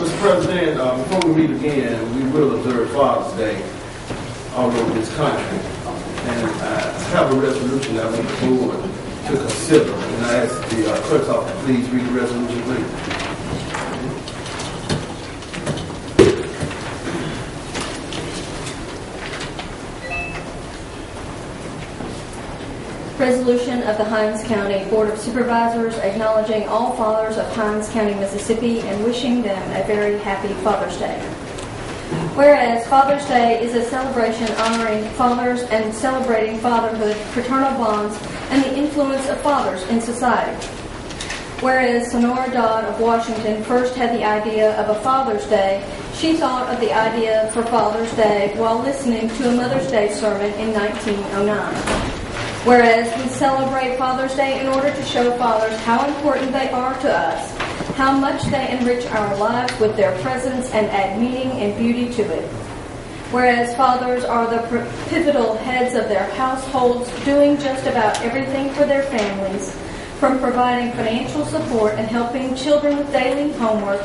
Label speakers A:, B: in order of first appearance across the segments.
A: Mr. President, before we meet again, we will observe Father's Day all over this country. And I have a resolution that I want the board to consider. And I ask the clerk's office to please read the resolution, please.
B: Resolution of the Hinds County Board of Supervisors acknowledging all fathers of Hinds County, Mississippi, and wishing them a very happy Father's Day. Whereas Father's Day is a celebration honoring fathers and celebrating fatherhood, fraternal bonds, and the influence of fathers in society. Whereas Sonora Dodd of Washington first had the idea of a Father's Day, she thought of the idea for Father's Day while listening to a Mother's Day sermon in 1909. Whereas we celebrate Father's Day in order to show fathers how important they are to us, how much they enrich our lives with their presence and add meaning and beauty to it. Whereas fathers are the pivotal heads of their households, doing just about everything for their families, from providing financial support and helping children with daily homework,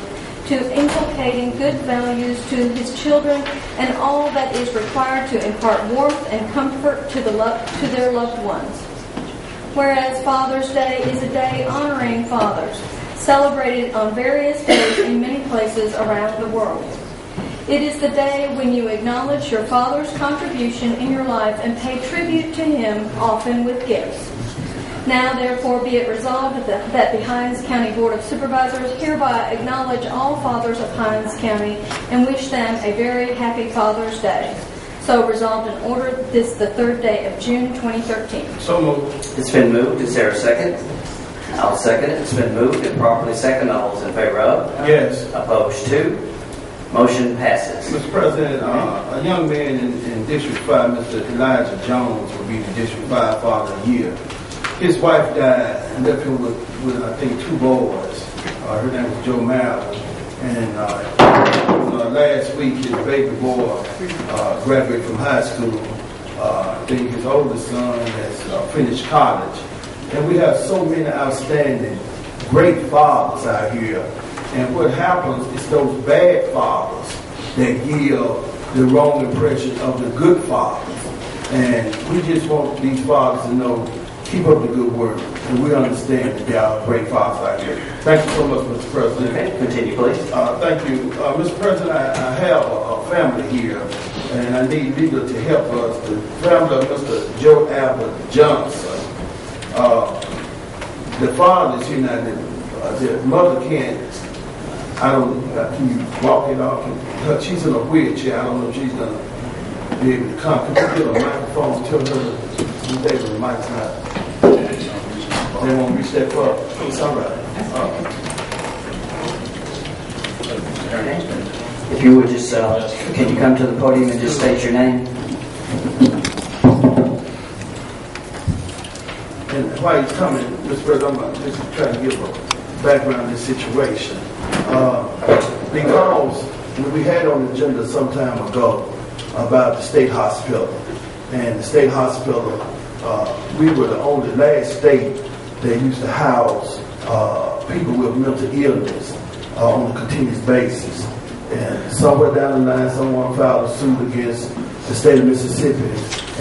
B: to inculcating good values to his children and all that is required to impart warmth and comfort to their loved ones. Whereas Father's Day is a day honoring fathers, celebrated on various days in many places around the world. It is the day when you acknowledge your father's contribution in your life and pay tribute to him, often with gifts. Now, therefore, be it resolved that the Hinds County Board of Supervisors hereby acknowledge all fathers of Hinds County and wish them a very happy Father's Day. So resolved and ordered this the 3rd day of June 2013.
A: So moved.
C: It's been moved. Is there a second? I'll second it. It's been moved and properly seconded. All those in favor of?
A: Yes.
C: Opposed to? Motion passes.
A: Mr. President, a young man in District 5, Mr. Elijah Jones, will be the District 5 Father of the Year. His wife died and left him with I think, 2 boys. Her name was Joe Mallory. And last week, his baby boy graduated from high school. I think his oldest son has finished college. And we have so many outstanding, great fathers out here. And what happens is those bad fathers that give the wrong impression of the good fathers. And we just want these fathers to know, keep up the good work, and we understand that there are great fathers out here. Thank you so much, Mr. President.
C: Okay, continue, please.
A: Thank you. Mr. President, I have a family here, and I need legal to help us. The family of Mr. Joe Albert Johnson. The father is here now. The mother can't, can you walk it off? She's in a wheelchair. I don't know if she's going to be able to come. Can you get a microphone? Tell her the mic's not. They won't reach that far. It's all right.
C: If you would just, can you come to the podium and just state your name?
A: And while he's coming, Mr. President, I'm going to just try to give a background to this situation. Because we had on the agenda some time ago about the state hospital. And the state hospital, we were the only last state that used to house people with mental illness on a continuous basis. And somewhere down the line, someone filed a suit against the state of Mississippi,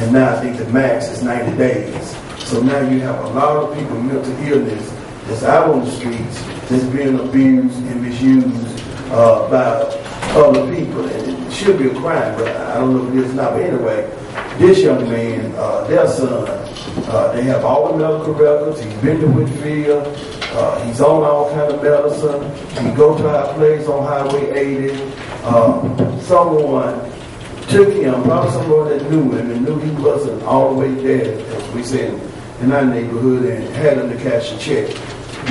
A: and now I think the max is 90 days. So now you have a lot of people with mental illness that's out on the streets, that's being abused and misused by other people. And it should be a crime, but I don't know if it is not. But anyway, this young man, their son, they have all the medical records. He's been to Whitfield. He's on all kind of medicine. He go to our place on Highway 80. Someone took him, probably someone that knew him and knew he wasn't all the way there, as we say in our neighborhood, and had him to cash a check.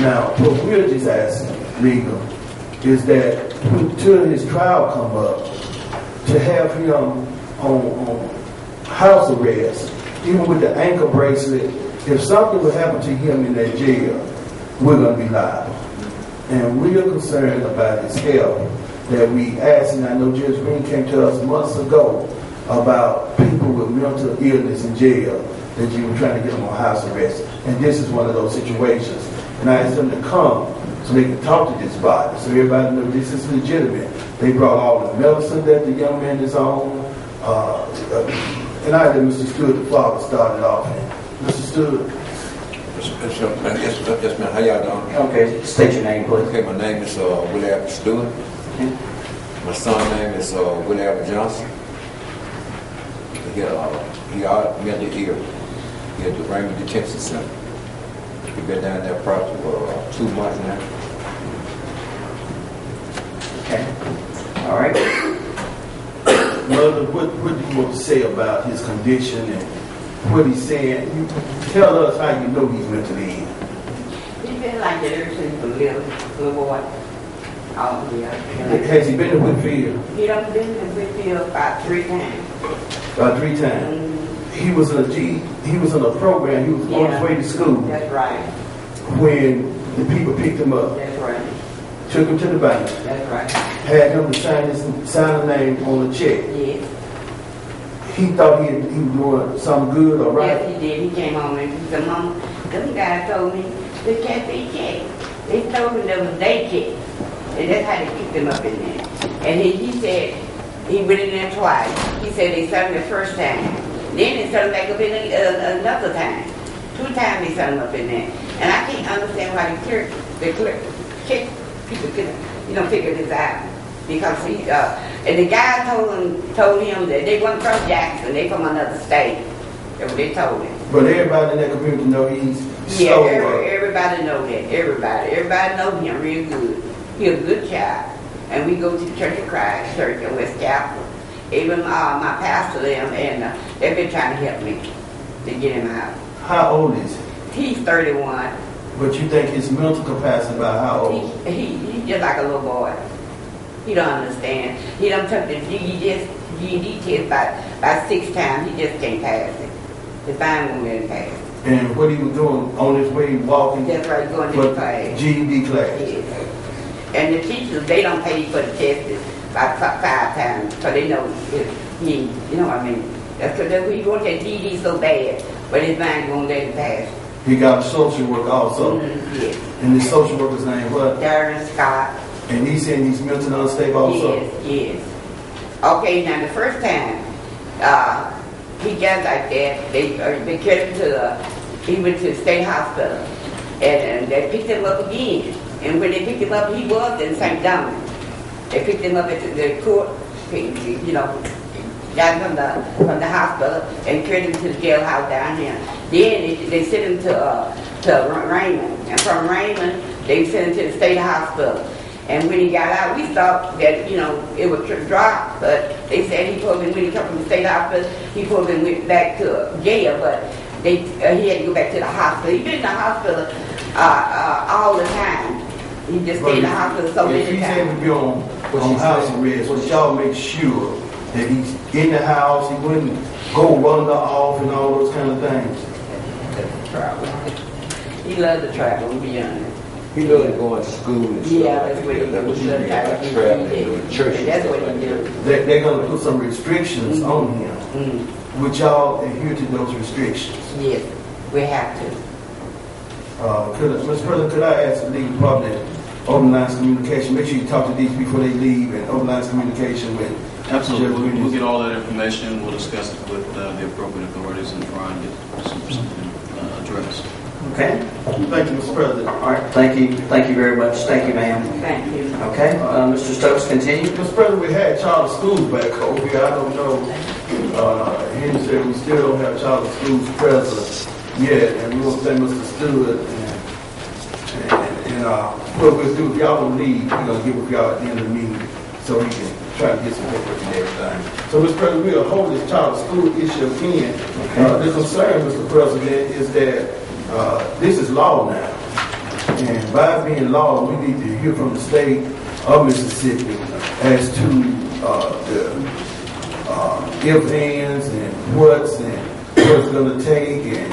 A: Now, what we're just asking, legal, is that until his trial come up, to have him on house arrest, even with the ankle bracelet. If something would happen to him in that jail, we're going to be liable. And we are concerned about his health, that we asked, and I know Judge Green came to us months ago about people with mental illness in jail, that you were trying to get them on house arrest. And this is one of those situations. and I asked them to come so they can talk to this body, so everybody knows this is legitimate. They brought all the medicine that the young man is on, and I let Mr. Stewart, the father, started off. Mr. Stewart.
D: Yes, ma'am. How y'all doing?
C: Okay, state your name, please.
D: Okay, my name is William Stewart. My son's name is William Johnson. He out mentally ill. He at the Raymond Detention Center. He's been down there probably for 2 months now.
C: Okay. All right.
A: Mother, what do you want to say about his condition and what he's saying? You tell us how you know he's mentally ill.
E: He's been like that ever since he was little boy. Oh, yeah.
A: Has he been to Whitfield?
E: He done been to Whitfield about 3 times.
A: About 3 times. He was in a program. He was on his way to school
E: That's right.
A: when the people picked him up,
E: That's right.
A: took him to the bank,
E: That's right.
A: had him to sign a name on the check.
E: Yes.
A: He thought he was doing something good or right.
E: Yes, he did. He came home and he said, Mama, them guys told me they can't be checked. They told me there was day check. And that's how they picked him up in there. And he said, he went in there twice. He said they sent him the first time. Then they sent him back up in another time. 2 times they sent him up in there. And I can't understand why the clerk check people couldn't, figure this out. Because and the guy told him that they weren't from Jackson, they from another state. That's what they told him.
A: But everybody in that community know he's
E: Yeah,
A: so.
E: everybody know that. Everybody know him real good. He's a good child. And we go to the Church of Christ Church in West Chapel. Even my pastor them, and they've been trying to help me to get him out.
A: How old is he?
E: He's 31.
A: But you think his mental capacity about how old?
E: He's just like a little boy. He don't understand. He done took the GED test about 6 times. He just can't pass it. The fine won't let him pass it.
A: And what he was doing on his way walking?
E: That's right, going to the class.
A: GED class.
E: Yes. And the teachers, they don't pay for the test about 5 times, so they know he, you know what I mean. That's because he wants that GED so bad, but his mind won't let him pass.
A: He got a social worker also.
E: Yes.
A: And the social worker's name what?
E: Darren Scott.
A: And he's saying he's mentally unstable also.
E: Yes. Okay, now the first time he got like that, they carried him he went to the state hospital, and they picked him up again. And when they picked him up, he was in St. Dominic. They picked him up at the court, got him from the hospital and carried him to the jailhouse down here. Then they sent him to Raymond, and from Raymond they sent him to the state hospital. And when he got out, we thought that it would drop, but they said he probably when he come from the state hospital, he probably went back to jail, but he had to go back to the hospital. He's been in the hospital all the time. He just stayed in the hospital so many times.
A: If he's able to be on house arrest, would y'all make sure that he's in the house, he wouldn't go wander off and all those kind of things?
E: Travel. He loved to travel, to be honest.
D: He loved going to school and stuff.
E: Yeah, that's what he did.
D: That was
E: He loved to travel.
D: traveling to church.
E: That's what he did.
A: They're going to put some restrictions on him. Would y'all adhere to those restrictions?
E: Yes, we have to.
A: Mr. President, could I ask the legal department open lines of communication? Make sure you talk to these before they leave and open lines of communication with.
F: Absolutely. We'll get all that information. We'll discuss it with the appropriate authorities and try and get something addressed.
C: Okay.
A: Thank you, Mr. President.
C: All right. Thank you. Thank you very much. Thank you, ma'am.
E: Thank you.
C: Okay. Mr. Stokes, continue.
A: Mr. President, we had charter schools back over here. I don't know. Henry said we still don't have charter schools present yet, and we want to thank Mr. Stewart. And what we'll do, if y'all don't leave, we're going to get with y'all at the end of the meeting so we can try to get some paperwork and everything. So, Mr. President, we'll hold this charter school issue again. The concern, Mr. President, is that this is law now. And by being law, we need to hear from the state of Mississippi as to the if, ands, and what's going to take. And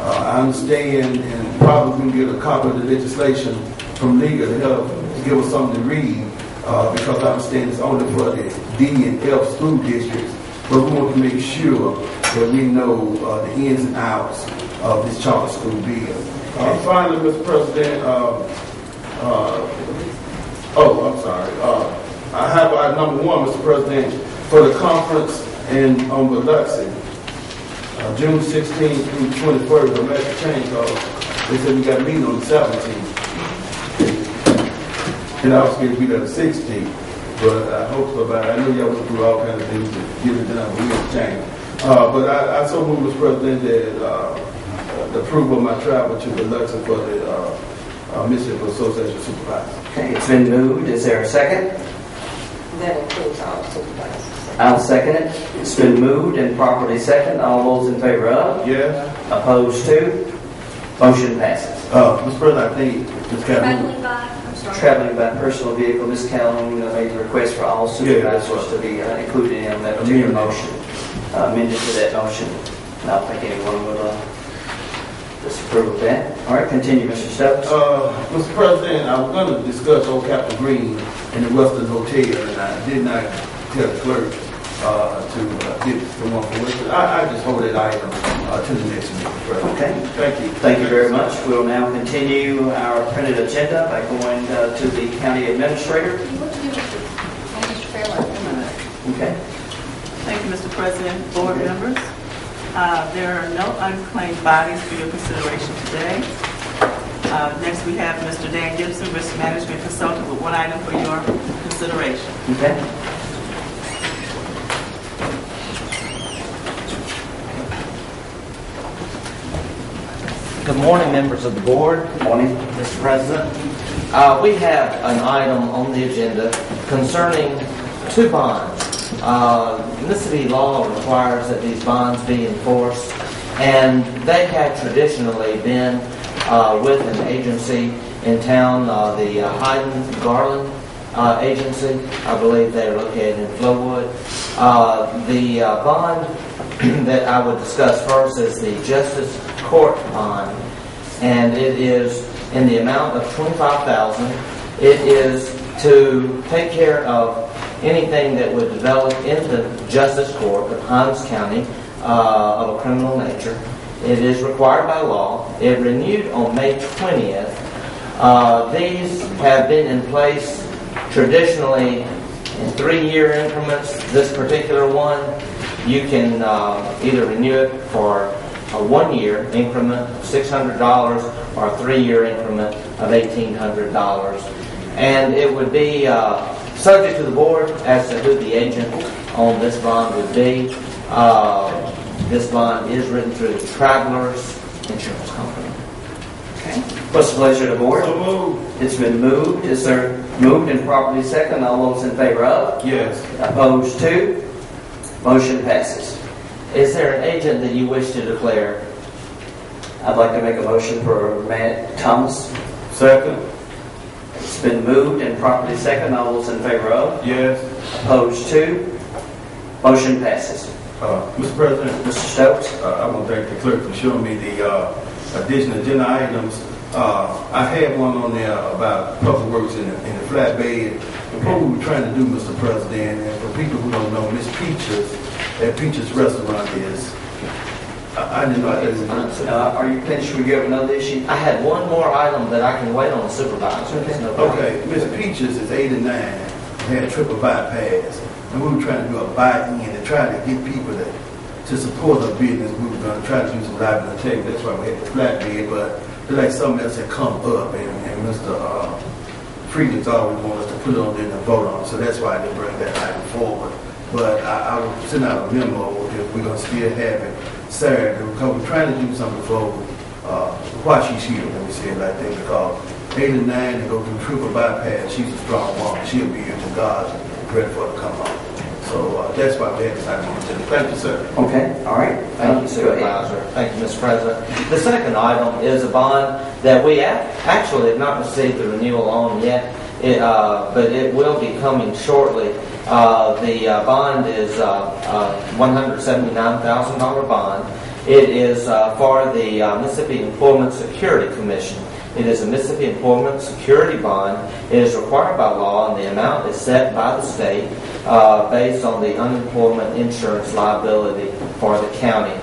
A: I understand, and probably we can get a copy of the legislation from legal to help give us something to read, because I understand it's only for the D and F school districts. But we want to make sure that we know the ins and outs of this charter school bill. Finally, Mr. President, I'm sorry. I have number one, Mr. President, for the conference on Biloxi, June 16th through 21st. The master change because they said we got a meeting on the 17th. And I was going to be there the 16th, but I hope so about it. I know y'all went through all kinds of things to get it done, but we have changed. But I so move, Mr. President, that the approval of my travel to Biloxi for the Mississippi Association of Supervisors.
C: Okay, it's been moved. Is there a second?
G: That includes all supervisors.
C: I'll second it. It's been moved and properly second. All those in favor of?
A: Yes.
C: Opposed to? Motion passes.
A: Mr. President, I think Ms.
B: Traveling by, I'm sorry.
C: Traveling by personal vehicle, Ms. Calhoun made the request for all supervisors
A: right.
C: to be included in that particular motion. Amended to that motion. And I don't think anyone will disapprove of that. All right, continue, Mr. Stokes.
A: Mr. President, I was going to discuss Old Captain Green and the Western Hotel, and I did not tell the clerk to get the one for Western. I just hold that item to the next meeting, Mr. President.
C: Okay.
A: Thank you.
C: Thank you very much. We'll now continue our printed agenda by going to the county administrator.
B: What do you do with Mr. Fairlight?
C: Okay.
H: Thank you, Mr. President, board members. There are no unclaimed bodies for your consideration today. Next, we have Mr. Dan Gibson, Risk Management Consultant, with one item for your consideration.
C: Okay.
I: Good morning, members of the board.
C: Good morning.
I: Mr. President. We have an item on the agenda concerning two bonds. Mississippi law requires that these bonds be enforced, and they had traditionally been with an agency in town, the Hyden Garland agency. I believe they are located in Flowood. The bond that I would discuss first is the Justice Court bond, and it is in the amount of $25,000. It is to take care of anything that would develop in the Justice Court of Hinds County of a criminal nature. It is required by law. It renewed on May 20th. These have been in place traditionally in 3-year increments. This particular one, you can either renew it for a 1-year increment of $600 or a 3-year increment of $1,800. And it would be subject to the board as to who the agent on this bond would be. This bond is written through the Travelers Insurance Company.
C: Okay. What's the pleasure of the board?
A: So moved.
C: It's been moved. Is there moved and properly second? All those in favor of?
A: Yes.
C: Opposed to? Motion passes.
I: Is there an agent that you wish to declare?
C: I'd like to make a motion for Matt Thomas.
A: Second.
C: It's been moved and properly second. All those in favor of?
A: Yes.
C: Opposed to? Motion passes.
A: Mr. President,
C: Mr. Stokes?
A: I want to thank the clerk for showing me the additional agenda items. I had one on there about public works in the flatbed. What we were trying to do, Mr. President, and for people who don't know, Miss Peaches, that Peaches restaurant is, I didn't know that was
C: Are you finished? Will you have another issue?
I: I had one more item that I can wait on the supervisor. There's no problem.
A: Okay, Miss Peaches is 89, had a triple bypass, and we were trying to do a buy-in and try to get people to support her business. We were going to try to do some live entertainment. That's why we had the flatbed, but there's like something else had come up, and Mr. Friedman's always wanted us to put it on there and vote on it, so that's why I didn't bring that item forward. But I will send out a memo if we're going to still have it Saturday, because we're trying to do something for while she's here, let me say it like that, because 89 and go through triple bypass, she's a strong woman. She'll be here to God ready for her to come on. So that's why we had this item on the agenda. Thank you, sir.
C: Okay, all right.
I: Thank you, Supervisor. Thank you, Mr. President. The second item is a bond that we actually have not received the renewal on yet, but it will be coming shortly. The bond is $179,000 bond. It is for the Mississippi Employment Security Commission. It is a Mississippi Employment Security Bond. It is required by law, and the amount is set by the state based on the unemployment insurance liability for the county.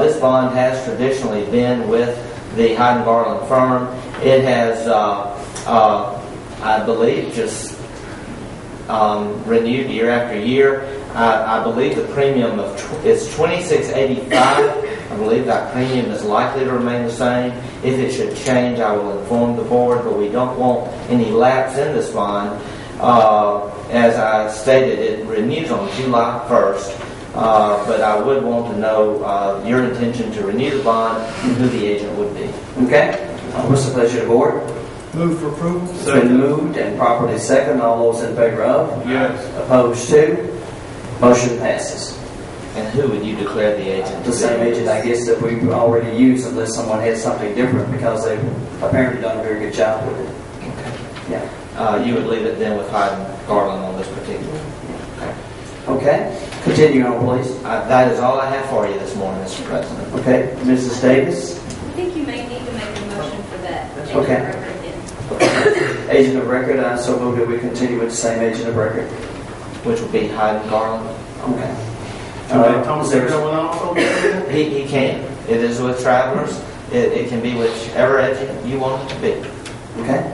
I: This bond has traditionally been with the Hyde and Garland firm. It has, I believe, just renewed year after year. I believe the premium is $26.85. I believe that premium is likely to remain the same. If it should change, I will inform the board, but we don't want any lapse in this bond. As I stated, it renews on July 1st, but I would want to know your intention to renew the bond and who the agent would be.
C: Okay? What's the pleasure of the board?
A: Move for approval.
C: It's been moved and properly second. All those in favor of?
A: Yes.
C: Opposed to? Motion passes.
I: And who would you declare the agent to
C: The
I: be?
C: same agent, I guess, that we've already used, unless someone has something different, because they've apparently done a very good job with it.
I: Okay.
C: Yeah.
I: You would leave it then with Hyde and Garland on this particular.
C: Okay? Continue on, please.
I: That is all I have for you this morning, Mr. President.
C: Okay, Mrs. Davis?
B: I think you may need to make a motion for that.
C: Okay. Agent of record, I so move that we continue with the same agent of record.
I: Which would be Hyde and Garland.
C: Okay.
A: Thomas,
C: Is there-
I: He can. It is with Travelers. It can be whichever agent you want it to be.
C: Okay.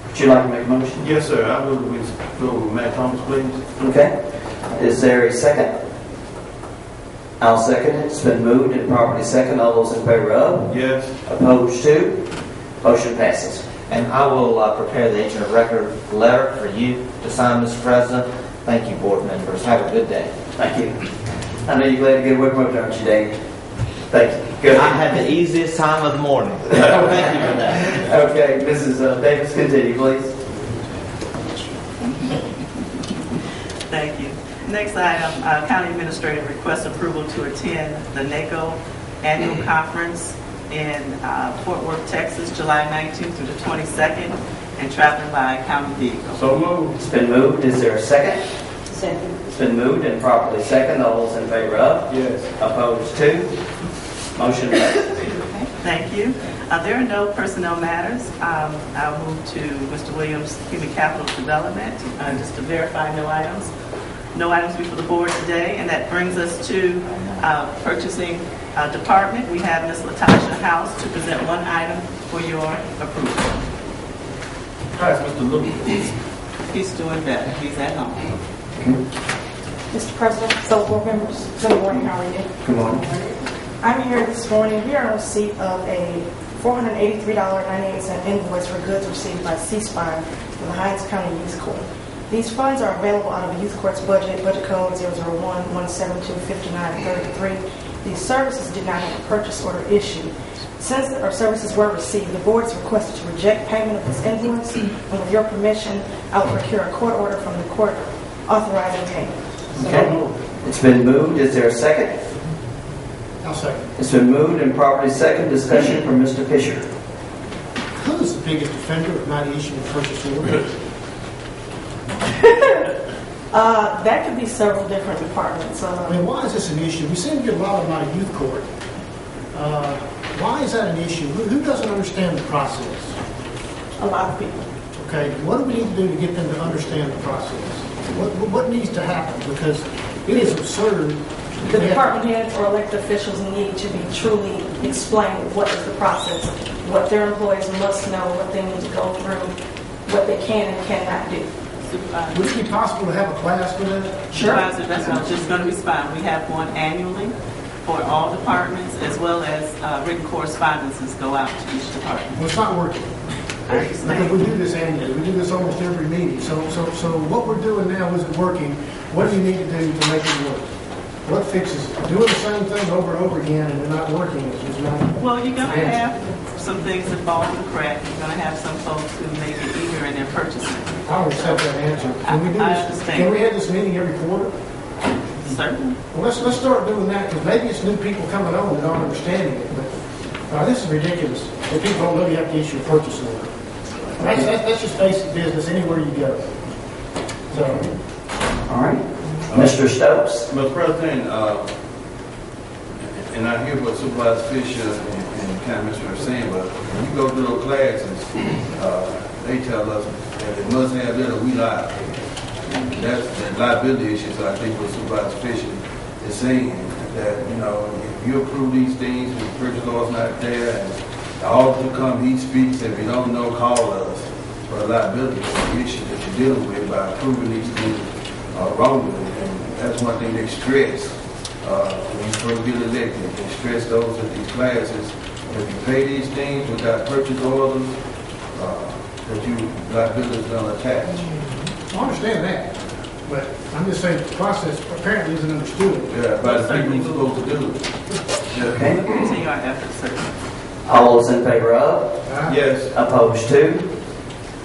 C: Would you like to make a motion?
A: Yes, sir. I move we go with Matt Thomas, please.
C: Okay. Is there a second? I'll second it. It's been moved and properly second. All those in favor of?
A: Yes.
C: Opposed to? Motion passes.
I: And I will prepare the agent of record letter for you to sign, Mr. President. Thank you, board members. Have a good day.
C: Thank you. I know you're glad to get away from up there, aren't you, Dave? Thank you. Good.
I: I had the easiest time of the morning. Thank you for that.
C: Okay, Mrs. Davis, continue, please.
H: Thank you. Next item, County Administrator requests approval to attend the NACO Annual Conference in Fort Worth, Texas, July 19th through the 22nd, and traveling by county vehicle.
A: So moved.
C: It's been moved. Is there a second?
G: Second.
C: It's been moved and properly second. All those in favor of?
A: Yes.
C: Opposed to? Motion passes.
H: Okay, thank you. There are no personnel matters. I'll move to Mr. Williams' Human Capital Development, just to verify no items. No items before the board today, and that brings us to Purchasing Department. We have Ms. Latasha House to present one item for your approval.
A: Hi, Mr. Lucas.
H: He's doing better. He's at home.
J: Mr. President, fellow board members, good morning, how are you?
C: Good morning.
J: I'm here this morning, we are on receipt of a $483.98 invoice for goods received by C-Spine from the Hinds County Youth Court. These funds are available out of the Youth Court's budget code 001-172-5933. These services did not have a purchase order issued. Since our services were received, the board is requested to reject payment of this invoice, and with your permission, I will procure a court order from the court authorizing payment.
C: Okay. It's been moved. Is there a second?
K: I'll second.
C: It's been moved and properly second. Discussion from Mr. Fisher.
K: Who is the biggest offender of not issuing a purchase order?
J: That could be several different departments.
K: I mean, why is this an issue? We seem to get a lot of them out of youth court. Why is that an issue? Who doesn't understand the process?
J: A lot of people.
K: Okay, what do we need to do to get them to understand the process? What needs to happen? Because it is absurd.
J: The department heads or elected officials need to be truly explained what is the process, what their employees must know, what they need to go through, what they can and cannot do.
K: Would it be possible to have a class for that?
J: Sure.
H: Supervisor, that's what I was just going to respond. We have one annually for all departments, as well as written correspondences go out to each department.
K: Well, it's not working.
H: I
K: Because
H: understand.
K: we do this annually. We do this almost every meeting. So what we're doing now isn't working. What do you need to do to make it work? What fixes it? Doing the same thing over and over again and they're not working is not.
H: Well, you're going to have some things that fall through the crack. You're going to have some folks who may be eager in their purchasing.
K: I always have that answer. Can we do
H: I
K: this?
H: understand.
K: Can we have this meeting every quarter?
H: Certainly.
K: Well, let's start doing that because maybe it's new people coming on that aren't understanding it. But this is ridiculous. If people don't know you have to issue a purchase order. That's just basic business anywhere you go. So.
C: All right. Mr. Stokes.
A: Mr. President, and I hear what Supervisor Fisher and County Minister are saying, but when you go through those classes, they tell us that they must have that or we lie. That's the liability issue. So I think what Supervisor Fisher is saying that, you know, if you approve these things, the purchase order's not there, and The auditor come, he speaks. If you don't know, call us for a liability issue that you're dealing with by approving these things wrongly. And that's one thing they stress when you first get elected. They stress those at these classes. If you pay these things without purchase orders, that you liability is going to attach.
K: I understand that, but I'm just saying the process apparently isn't understood.
A: Yeah, by the people who's supposed to do it.
C: Okay.
H: We'll continue our efforts, sir.
C: All those in favor of?
A: Yes.
C: Opposed to?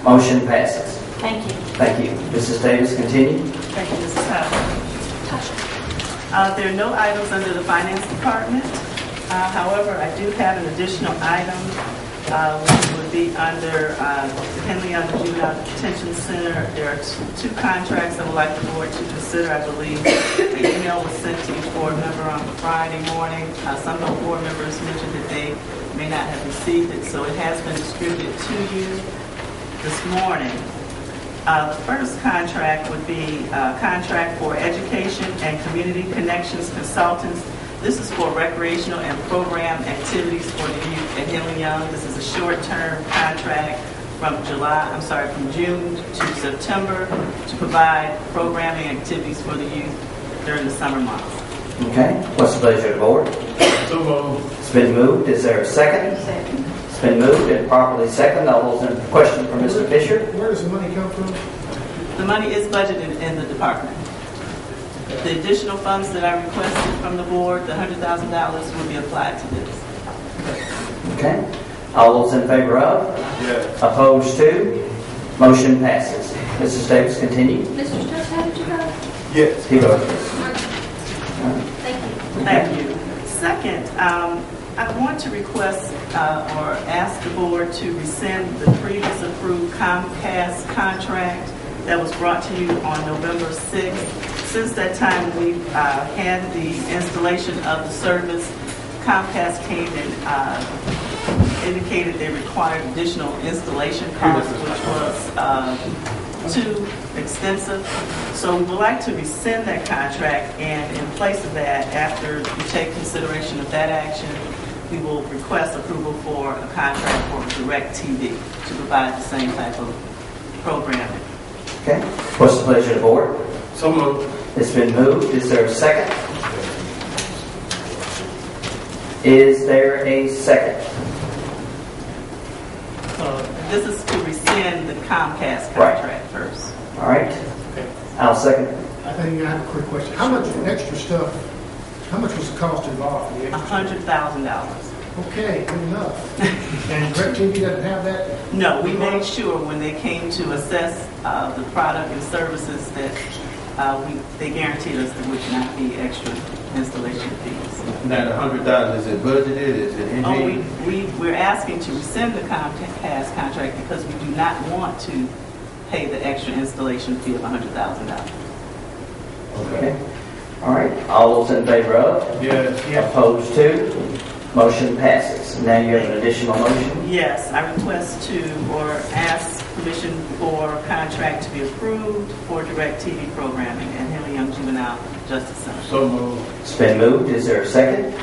C: Motion passes.
B: Thank you.
C: Thank you. Mrs. Davis, continue.
H: Thank you, Mrs. Howard. There are no items under the Finance Department. However, I do have an additional item, which would be under Henley Young Juvenile Detention Center. There are two contracts I would like the board to consider. I believe the email was sent to each board member on Friday morning. Some of the board members mentioned that they may not have received it, so it has been distributed to you this morning. The first contract would be a contract for education and community connections consultants. This is for recreational and program activities for the youth at Henley Young. This is a short-term contract from June to September to provide programming activities for the youth during the summer months.
C: Okay. What's the pleasure of the board?
K: So moved.
C: It's been moved. Is there a second?
G: Second.
C: It's been moved and properly seconded. All those in question for Mr. Fisher?
K: Where does the money come from?
H: The money is budgeted in the department. The additional funds that I requested from the board, the $100,000, will be applied to this.
C: Okay. All those in favor of?
A: Yes.
C: Opposed to? Motion passes. Mrs. Davis, continue.
B: Mr. Stokes, how did you vote?
A: Yes.
C: He voted.
B: Thank you.
H: Thank you. Second, I want to request or ask the board to rescind the previous approved Comcast contract that was brought to you on November 6th. Since that time, we've had the installation of the service. Comcast came and indicated they required additional installation costs, which was too extensive. So we would like to rescind that contract, and in place of that, after you take consideration of that action, we will request approval for a contract for DirecTV to provide the same type of programming.
C: Okay. What's the pleasure of the board?
A: So moved.
C: It's been moved. Is there a second? Is there a second?
H: This is to rescind the Comcast contract first.
C: All right. I'll second.
K: I think I have a quick question. How much extra stuff, how much was the cost involved for the extra?
H: $100,000.
K: Okay, good enough. And DirecTV doesn't have that?
H: No, we made sure when they came to assess the product and services that they guaranteed us there would not be extra installation fees.
A: Now, the $100,000, is it budgeted? Is it in here?
H: We're asking to rescind the Comcast contract because we do not want to pay the extra installation fee of $100,000.
C: Okay. All right. All those in favor of?
A: Yes.
C: Opposed to? Motion passes. Now you have an additional motion?
H: Yes, I request to or ask permission for a contract to be approved for DirecTV programming at Henley Young Juvenile Justice Center.
A: So moved.
C: It's been moved. Is there a second?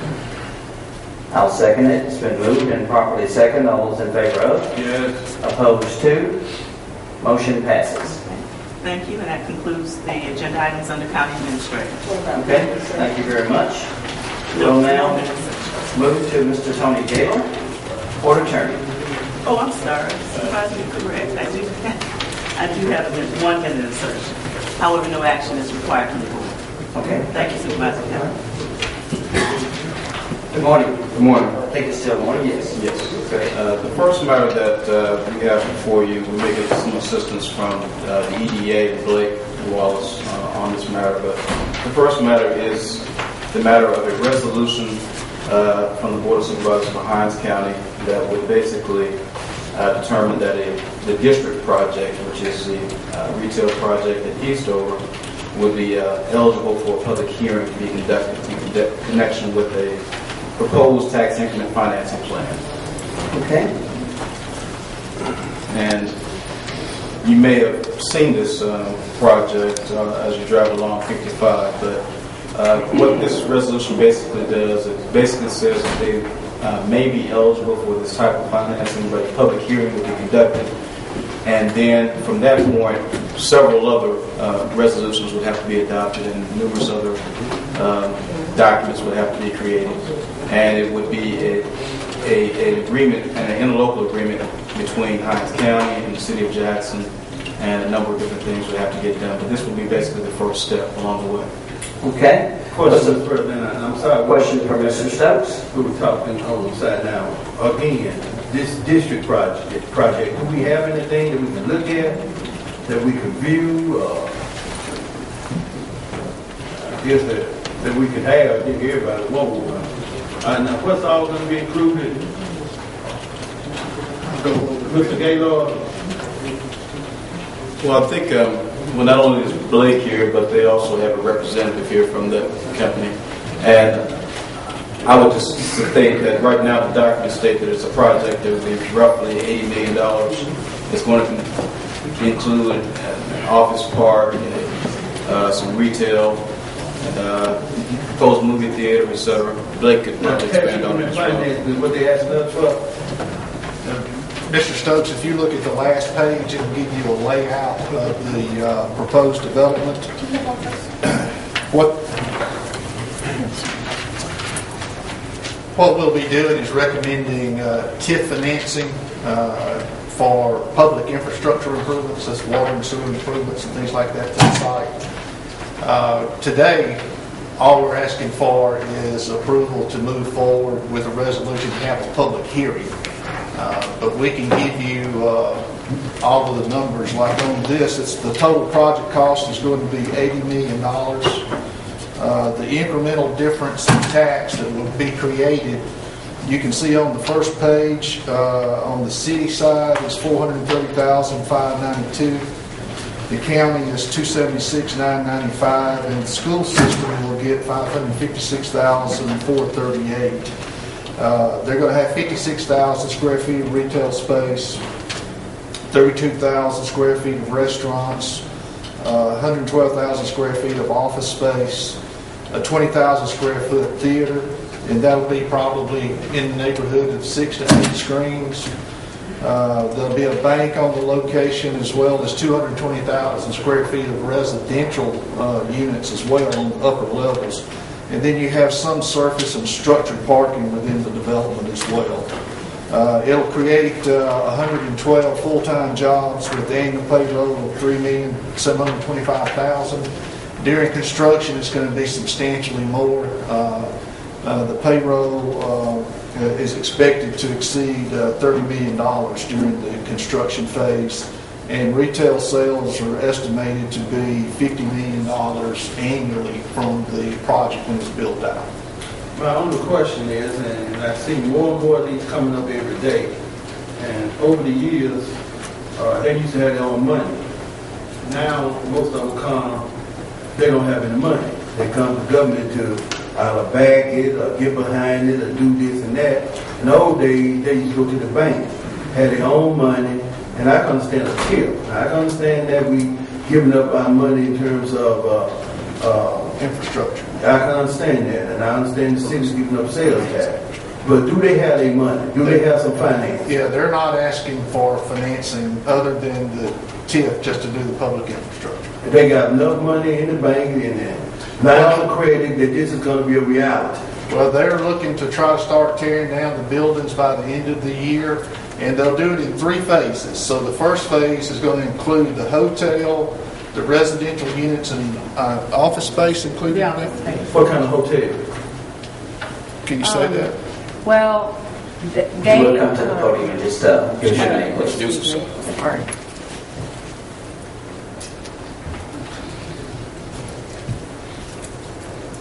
C: I'll second it. It's been moved and properly seconded. All those in favor of?
A: Yes.
C: Opposed to? Motion passes.
H: Thank you, and that concludes the agenda items under County Administrator.
C: Okay. Thank you very much. We'll now move to Mr. Tony Gaylor, Court Attorney.
H: Oh, I'm sorry. Supervisor, you're correct. I do have a 1 minute insertion. However, no action is required from the board.
C: Okay.
H: Thank you, Supervisor Kelly.
C: Good morning.
F: Good morning.
C: I think it's still morning. Yes.
F: Yes. The first matter that we have before you, we may get some assistance from the EDA, Blake Wallace, on this matter. But the first matter is the matter of a resolution from the Board of Supervisors for Hinds County that would basically determine that the district project, which is the retail project at Eastover, would be eligible for a public hearing to be conducted in connection with a proposed tax increment financing plan.
C: Okay.
F: And you may have seen this project as you drive along 55, but what this resolution basically does, it basically says that they may be eligible for this type of financing, but a public hearing will be conducted. And then from that point, several other resolutions would have to be adopted and numerous other documents would have to be created. And it would be an agreement, an interlocal agreement between Hinds County and the City of Jackson, and a number of different things would have to get done. But this would be basically the first step along the way.
C: Okay.
A: Question, Mr. President, I'm sorry.
C: Question for Mr. Stokes.
A: We were talking on the side now. Again, this district project, do we have anything that we can look at, that we can view? I guess that we can have, I think everybody wants one. Now, what's all going to be included? Mr. Gaylord?
F: Well, I think, not only is Blake here, but they also have a representative here from the company. And I would just state that right now the documents state that it's a project that would be roughly $80 million. It's going to include an office park, some retail, proposed movie theater, etc. Blake could probably expand on that as well.
A: What they asking us for?
L: Mr. Stokes, if you look at the last page, it will give you a layout of the proposed development. What we'll be doing is recommending TIF financing for public infrastructure improvements, that's water and sewer improvements and things like that to the site. Today, all we're asking for is approval to move forward with a resolution to have a public hearing. But we can give you all of the numbers. Like on this, it's the total project cost is going to be $80 million. The incremental difference in tax that will be created, you can see on the first page, on the city side is $430,592. The county is $276,995, and the school system will get $556,438. They're going to have 56,000 square feet of retail space, 32,000 square feet of restaurants, 112,000 square feet of office space, a 20,000 square foot theater, and that'll be probably in the neighborhood of 6 to 8 screens. There'll be a bank on the location, as well as 220,000 square feet of residential units as well on the upper levels. And then you have some surface and structured parking within the development as well. It'll create 112 full-time jobs with annual payroll of $3,725,000. During construction, it's going to be substantially more. The payroll is expected to exceed $30 million during the construction phase. And retail sales are estimated to be $50 million annually from the project when it's built out.
A: My only question is, and I see more and more of these coming up every day, and over the years, they used to have their own money. Now, most of them come, they don't have any money. They come to government to either bag it or get behind it or do this and that. In the old days, they used to go to the bank, had their own money. And I can understand a tip. I can understand that we giving up our money in terms of
L: infrastructure.
A: I can understand that, and I understand the city's giving up sales tax. But do they have their money? Do they have some finance?
L: Yeah, they're not asking for financing other than the TIF just to do the public infrastructure.
A: They got enough money in the bank and now I'm crediting that this is going to be a reality.
L: Well, they're looking to try to start tearing down the buildings by the end of the year. And they'll do it in 3 phases. So the first phase is going to include the hotel, the residential units, and office space included in that.
A: What kind of hotel?
L: Can you say that?
G: Well,
C: We'll come to the podium and just give us your name.
D: Introduce yourself.
G: All right.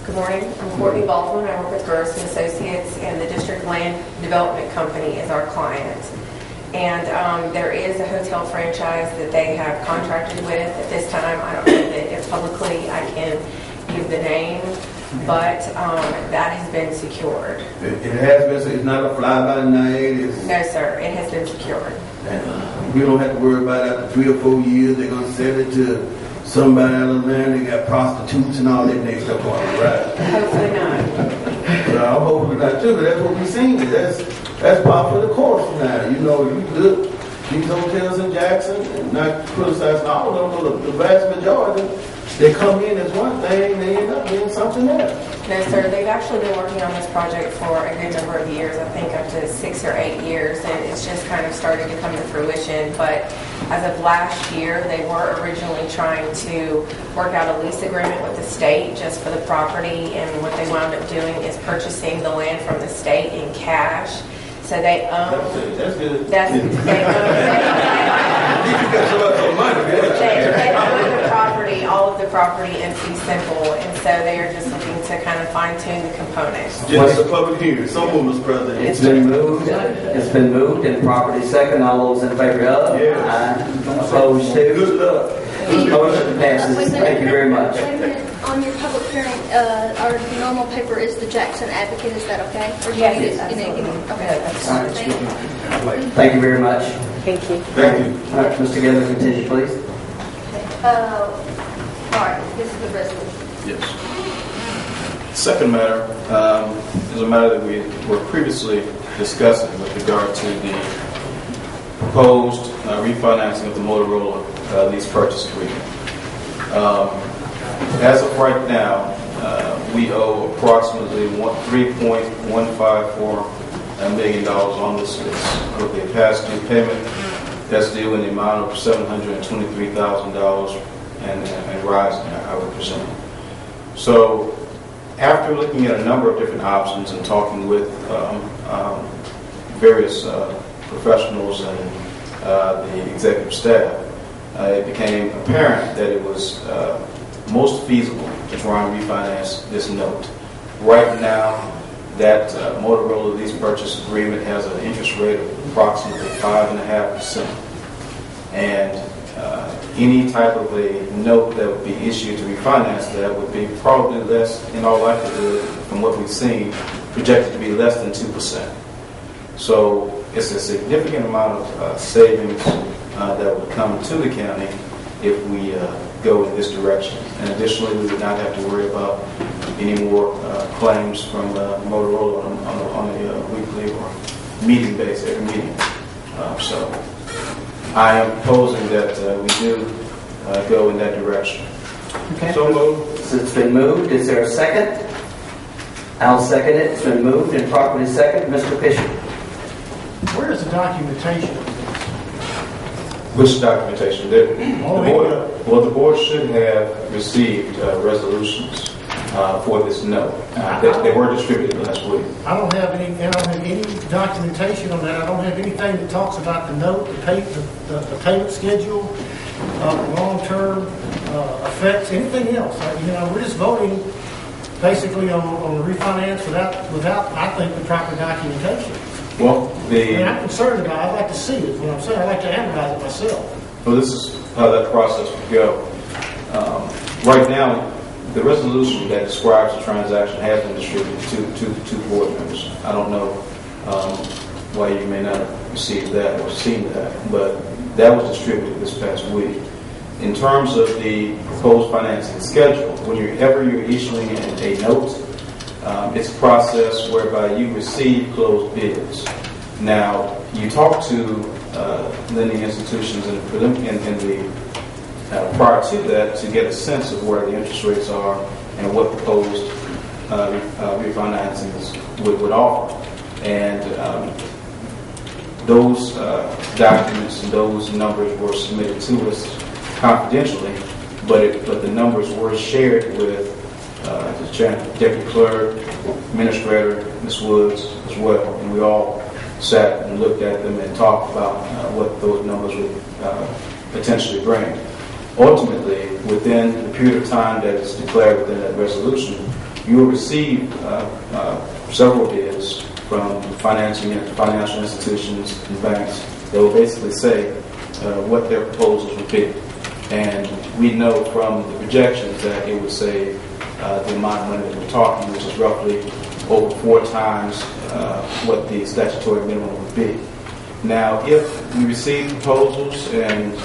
G: Good morning. I'm Courtney Baldwin. I work with Burris and Associates, and the District Land Development Company is our client. And there is a hotel franchise that they have contracted with at this time. I don't know that if publicly I can give the name, but that has been secured.
A: It has been, so it's not a fly-by-night.
G: No, sir. It has been secured.
A: And we don't have to worry about after 3 or 4 years, they're going to sell it to somebody out of the land. They got prostitutes and all that next stuff on the right.
G: Hopefully not.
A: I'm hoping not too, but that's what we seen. That's par for the course now. You know, you look these hotels in Jackson, and not criticizing all of them, but the vast majority, they come in as one thing, they end up being something else.
G: No, sir, they've actually been working on this project for a good number of years, I think up to 6 or 8 years, and it's just kind of starting to come to fruition. But as of last year, they were originally trying to work out a lease agreement with the state just for the property, and what they wound up doing is purchasing the land from the state in cash. So they own.
A: That's good.
G: They own the property, all of the property in fee simple, and so they are just looking to kind of fine tune the components.
A: Just a public hearing. So moved, Mr. President.
C: It's been moved. It's been moved and properly second. All those in favor of?
A: Yes.
C: Aye. Opposed to?
A: Good luck.
C: Motion passes. Thank you very much.
B: Wait a minute. On your public hearing, our normal paper is the Jackson Advocate. Is that okay? Or do you need it? Okay. Thank you.
C: Thank you very much.
G: Thank you.
A: Thank you.
C: All right, Mr. Gather, continue, please.
B: All right. This is the resolution.
F: Yes. Second matter is a matter that we were previously discussing with regard to the proposed refinancing of the Motorola lease purchase agreement. As of right now, we owe approximately $3.154 million on this lease, with a past due payment that's due in the amount of $723,000 and rising, I would presume. So, after looking at a number of different options and talking with various professionals and the executive staff, it became apparent that it was most feasible to try and refinance this note. Right now, that Motorola lease purchase agreement has an interest rate of approximately 5.5%. And any type of a note that would be issued to refinance that would be probably less, in all likelihood, from what we've seen, projected to be less than 2%. So it's a significant amount of savings that would come to the county if we go in this direction. And additionally, we would not have to worry about any more claims from Motorola on a weekly or meeting basis, every meeting. So I am proposing that we do go in that direction.
C: Okay.
F: So moved.
C: So it's been moved. Is there a second? I'll second it. It's been moved and properly second. Mr. Fisher.
K: Where is the documentation?
F: Which documentation did? The board should have received resolutions for this note. They were distributed last week.
K: I don't have any documentation on that. I don't have anything that talks about the note, the payment schedule, long-term effects, anything else. We're just voting basically on the refinance without, I think, the proper documentation.
F: Well,
K: I'm concerned about it. I'd like to see it. What I'm saying, I'd like to analyze it myself.
F: Well, this is how that process would go. Right now, the resolution that describes the transaction has been distributed to board members. I don't know why you may not have received that or seen that, but that was distributed this past week. In terms of the proposed financing schedule, whenever you're issuing a note, it's a process whereby you receive closed bids. Now, you talk to lending institutions prior to that to get a sense of where the interest rates are and what proposed refinancings would offer. And those documents and those numbers were submitted to us confidentially, but the numbers were shared with the deputy clerk, administrator, Ms. Woods as well, and we all sat and looked at them and talked about what those numbers would potentially bring. Ultimately, within the period of time that is declared within that resolution, you will receive several bids from financial institutions and banks that will basically say what their proposals would be. And we know from the projections that it would save the amount of money that we're talking, which is roughly over 4 times what the statutory minimum would be. Now, if we receive proposals and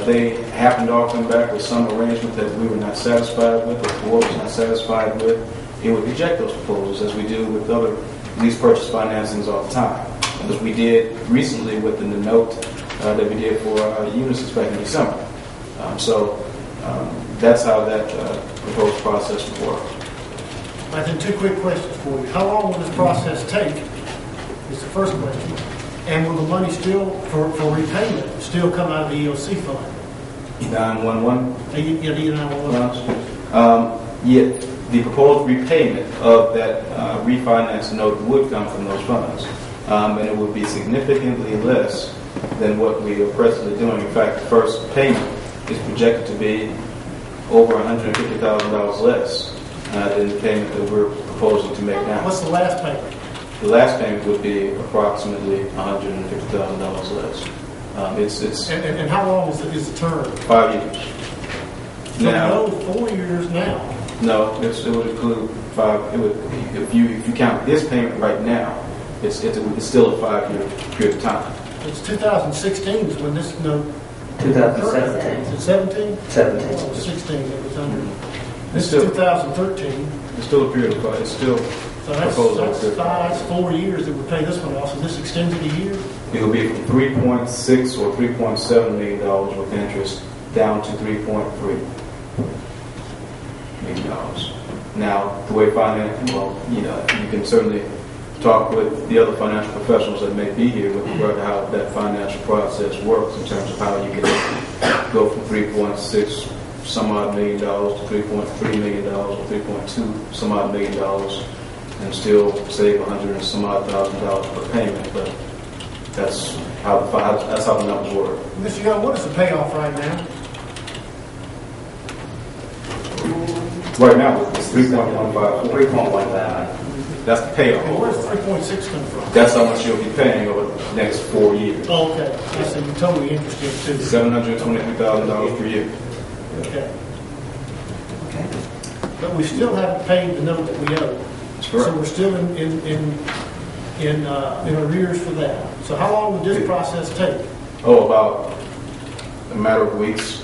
F: they happen to all come back with some arrangement that we were not satisfied with, or the board was not satisfied with, it would reject those proposals, as we do with other lease purchase financings all the time. As we did recently with the note that we did for Unisys back in December. That's how that proposed process would work.
K: I think two quick questions for you. How long will this process take? Is the first question. And will the money still, for repayment, still come out of the EOC fund?
F: 911?
K: Yeah, the 911.
F: Yeah, the proposed repayment of that refinance note would come from those funds. And it would be significantly less than what we are presently doing. In fact, the first payment is projected to be over $150,000 less than the payment that we're proposing to make now.
K: What's the last payment?
F: The last payment would be approximately $150,000 less.
K: And how long is the term?
F: 5 years.
K: So no, 4 years now.
F: No, it would include 5. It would, if you count this payment right now, it's still a 5-year period of time.
K: It's 2016 is when this note.
C: 2017.
K: Is it 17?
C: 17.
K: Oh, 16. It was under. This
F: Still-
K: is 2013.
F: It's still a period of 5. It's still
K: So that's
F: proposed.
K: that's 4 years that we pay this one off. So this extends it a year.
F: It'll be from $3.6 or $3.7 million with interest down to $3.3 million. Now, the way finance, you can certainly talk with the other financial professionals that may be here with regard to how that financial process works in terms of how you can go from $3.6 some odd million dollars to $3.3 million or $3.2 some odd million dollars and still save $100 and some odd $1,000 per payment. But that's how the numbers work.
K: Mr. Young, what is the payoff right now?
F: Right now, it's 3.15.
C: 3.15.
F: That's the payoff.
K: And where's 3.6 come from?
F: That's how much you'll be paying over the next 4 years.
K: Oh, okay. I see. You're totally interested too.
F: $723,000 per year.
K: Okay. But we still haven't paid the note that we owe.
F: That's correct.
K: So we're still in arrears for that. So how long would this process take?
F: Oh, about a matter of weeks.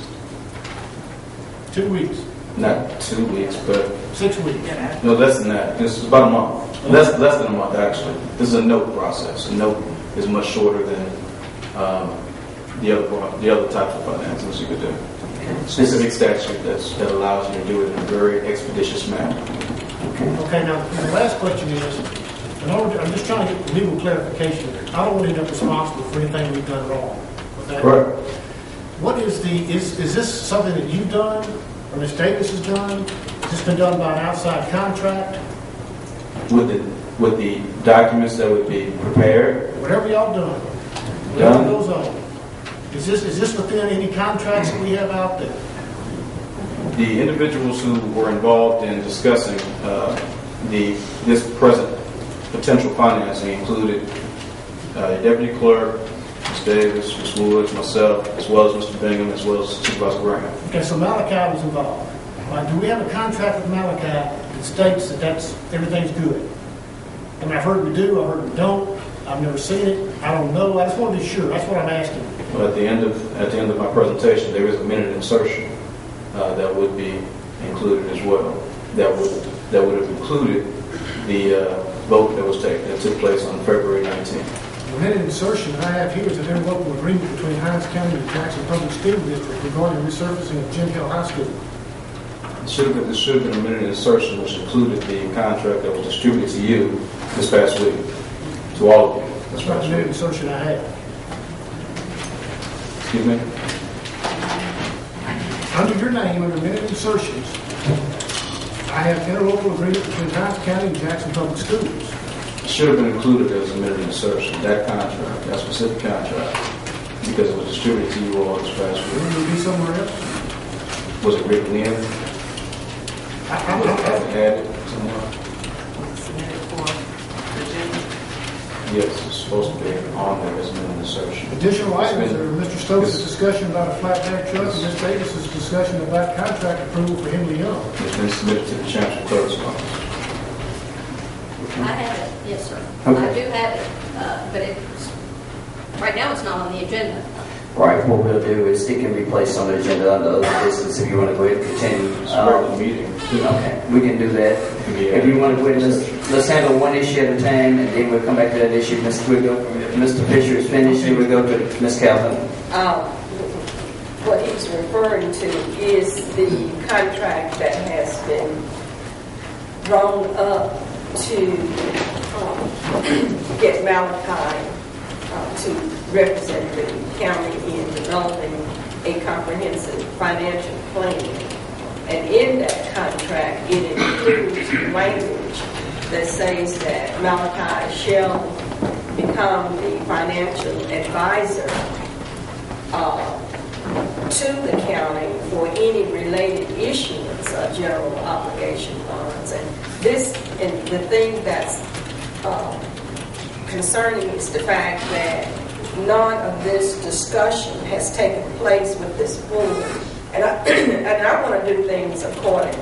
K: 2 weeks?
F: Not 2 weeks, but
K: 6 weeks?
F: no, less than that. This is about a month. Less than a month, actually. This is a note process. A note is much shorter than the other types of financings you could do. Specific statute that allows you to do it in a very expeditious manner.
K: Okay, now, the last question is, I'm just trying to get legal clarification here. I don't want to end up responsible for anything we've done wrong. Okay?
F: Correct.
K: What is is this something that you've done, or Ms. Davis has done? Has this been done by an outside contract?
F: With the documents that would be prepared.
K: Whatever y'all done, whatever goes on. Is this within any contracts that we have out there?
F: The individuals who were involved in discussing this present potential financing included the deputy clerk, Ms. Davis, Ms. Woods, myself, as well as Mr. Bingham, as well as Supervisor Graham.
K: Okay, so Malachi was involved. Do we have a contract with Malachi that states that everything's good? I mean, I've heard we do, I've heard we don't. I've never seen it. I don't know. I just want to be sure. That's what I'm asking.
F: But at the end of my presentation, there is a minute insertion that would be included as well. That would have included the vote that was taken that took place on February 19th.
K: The minute insertion I have here is an irrevocable agreement between Hinds County and Jackson Public School District regarding resurfacing of Jim Hill High School.
F: There should have been a minute insertion which included the contract that was distributed to you this past week, to all of you.
K: That's not the minute insertion I have.
F: Excuse me?
K: Under your name, under minute insertions, I have interlocal agreement between Hinds County and Jackson Public Schools.
F: It should have been included as a minute insertion, that contract, that specific contract, because it was distributed to you all this past week.
K: Wouldn't it be somewhere else?
F: Was it written in?
K: I
F: Added somewhere?
H: Submitted for Virginia.
F: Yes, it's supposed to be on there as a minute insertion.
K: Additional items are Mr. Stokes' discussion about a flatbed truck and Ms. Davis' discussion about contract approval for Henley Young.
F: It's been submitted to the Chancellor Clerk's office.
B: I have it, yes, sir.
F: Okay.
B: I do have it, but right now it's not on the agenda.
C: Right, what we'll do is it can be placed on the agenda under other business if you want to go ahead and continue.
F: Regular meeting.
C: Okay, we can do that. If you want to go ahead, let's handle one issue at a time, and then we'll come back to that issue. Mr. Wiggle, if Mr. Fisher is finished, then we'll go to Ms. Calvin.
M: What he's referring to is the contract that has been drawn up to get Malachi to represent the county in developing a comprehensive financial plan. And in that contract, it includes language that says that Malachi shall become the financial advisor to the county for any related issuance of general obligation bonds. And the thing that's concerning is the fact that none of this discussion has taken place with this board. And I want to do things according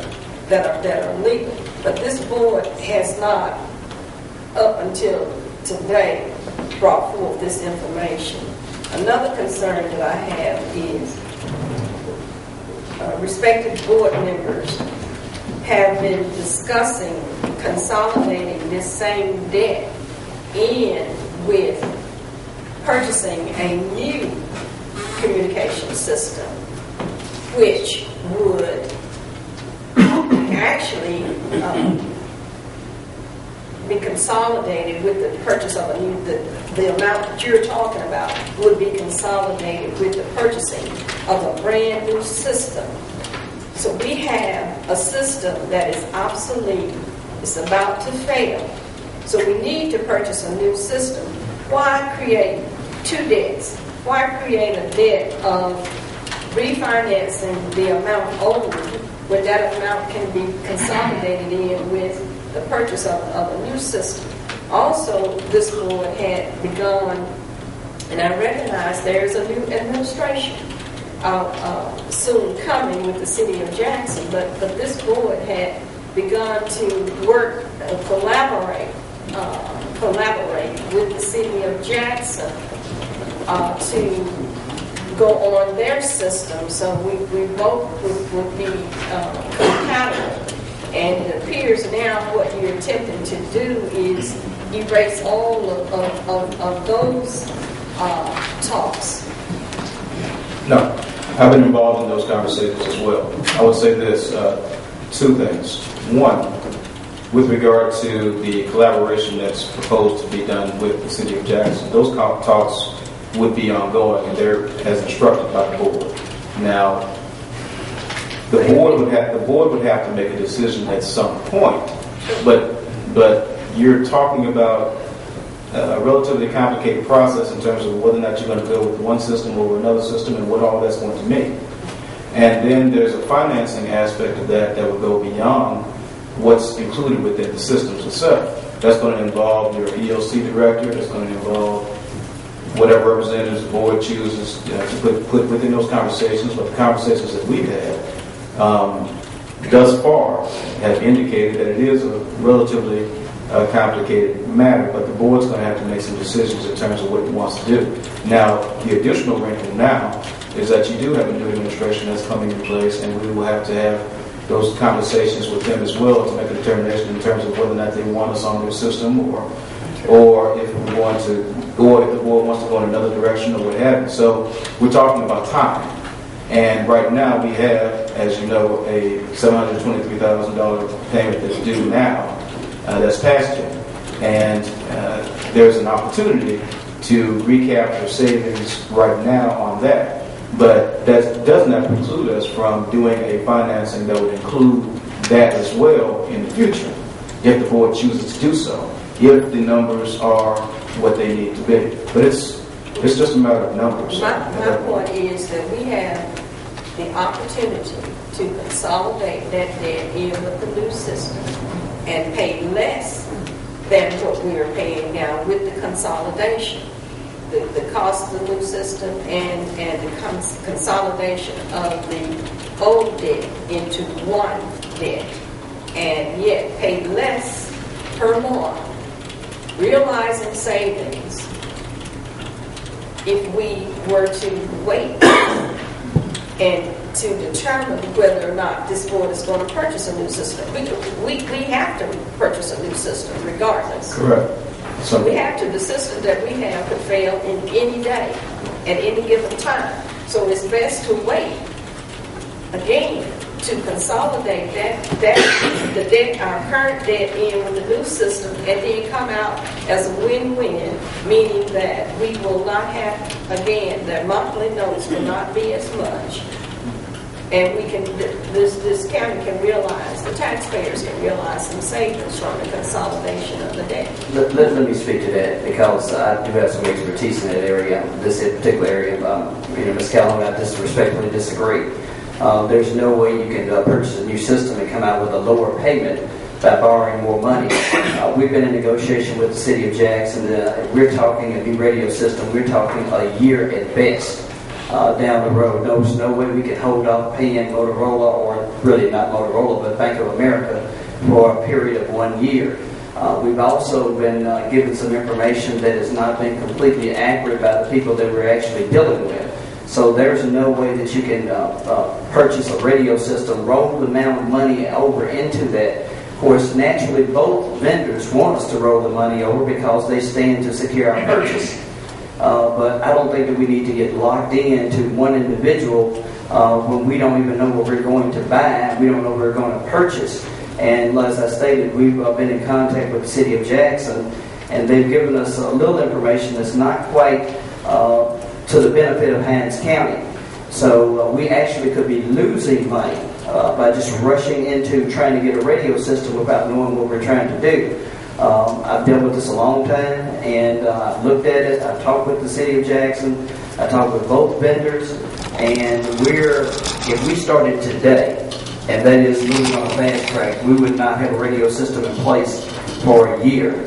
M: that are legal. But this board has not, up until today, brought forth this information. Another concern that I have is respected board members have been discussing consolidating this same debt in with purchasing a new communication system, which would actually be consolidated with the purchase of a new, the amount that you're talking about would be consolidated with the purchasing of a brand new system. So we have a system that is obsolete, it's about to fail. So we need to purchase a new system. Why create two debts? Why create a debt of refinancing the amount owed when that amount can be consolidated in with the purchase of a new system? Also, this board had begun, and I recognize there's a new administration soon coming with the city of Jackson, but this board had begun to work, collaborate with the city of Jackson to go on their system, so we both would be compatible. And it appears now what you're attempting to do is erase all of those talks.
F: No, I've been involved in those conversations as well. I would say this, two things. One, with regard to the collaboration that's proposed to be done with the city of Jackson, those talks would be ongoing, and they're as instructed by the board. Now, the board would have to make a decision at some point, but you're talking about a relatively complicated process in terms of whether or not you're going to go with one system over another system and what all that's going to mean. And then there's a financing aspect of that would go beyond what's included within the systems itself. That's going to involve your EOC director. That's going to involve whatever representatives the board chooses to put within those conversations. But the conversations that we've had thus far have indicated that it is a relatively complicated matter, but the board's going to have to make some decisions in terms of what it wants to do. Now, the additional wrinkle now is that you do have a new administration that's coming in place, and we will have to have those conversations with them as well to make a determination in terms of whether or not they want us on their system, or if we want to, or if the board wants to go in another direction or what have you. So we're talking about time. And right now we have, as you know, a $723,000 payment that's due now, that's past due. And there's an opportunity to recapture savings right now on that. But that does not preclude us from doing a financing that would include that as well in the future, if the board chooses to do so, if the numbers are what they need to be. But it's just a matter of numbers.
M: My point is that we have the opportunity to consolidate that debt in with the new system and pay less than what we are paying now with the consolidation. The cost of the new system and the consolidation of the old debt into one debt, and yet pay less per month, realizing savings if we were to wait and to determine whether or not this board is going to purchase a new system. We have to purchase a new system regardless.
F: Correct. So
M: We have to. The system that we have could fail in any day, at any given time. So it's best to wait, again, to consolidate the debt, our current debt in with the new system, and then come out as a win-win, meaning that we will not have, again, that monthly notice will not be as much. And we can, this county can realize, the taxpayers can realize some savings from the consolidation of the debt.
C: Let me speak to that, because I do have some expertise in that area, this particular area. Ms. Calhoun, I just respectfully disagree. There's no way you can purchase a new system and come out with a lower payment by borrowing more money. We've been in negotiation with the city of Jackson. We're talking a new radio system. We're talking a year at best down the road. There's no way we can hold off paying Motorola, or really not Motorola, but Bank of America, for a period of 1 year. We've also been given some information that has not been completely accurate by the people that we're actually dealing with. So there's no way that you can purchase a radio system, roll the amount of money over into that. Of course, naturally, both vendors want us to roll the money over because they stand to secure our purchase. But I don't think that we need to get locked into one individual when we don't even know what we're going to buy. We don't know what we're going to purchase. And as I stated, we've been in contact with the city of Jackson, and they've given us a little information that's not quite to the benefit of Hinds County. So we actually could be losing money by just rushing into trying to get a radio system without knowing what we're trying to do. I've dealt with this a long time, and I've looked at it. I've talked with the city of Jackson. I talked with both vendors, and if we started today, and that is moving on a fast track, we would not have a radio system in place for a year.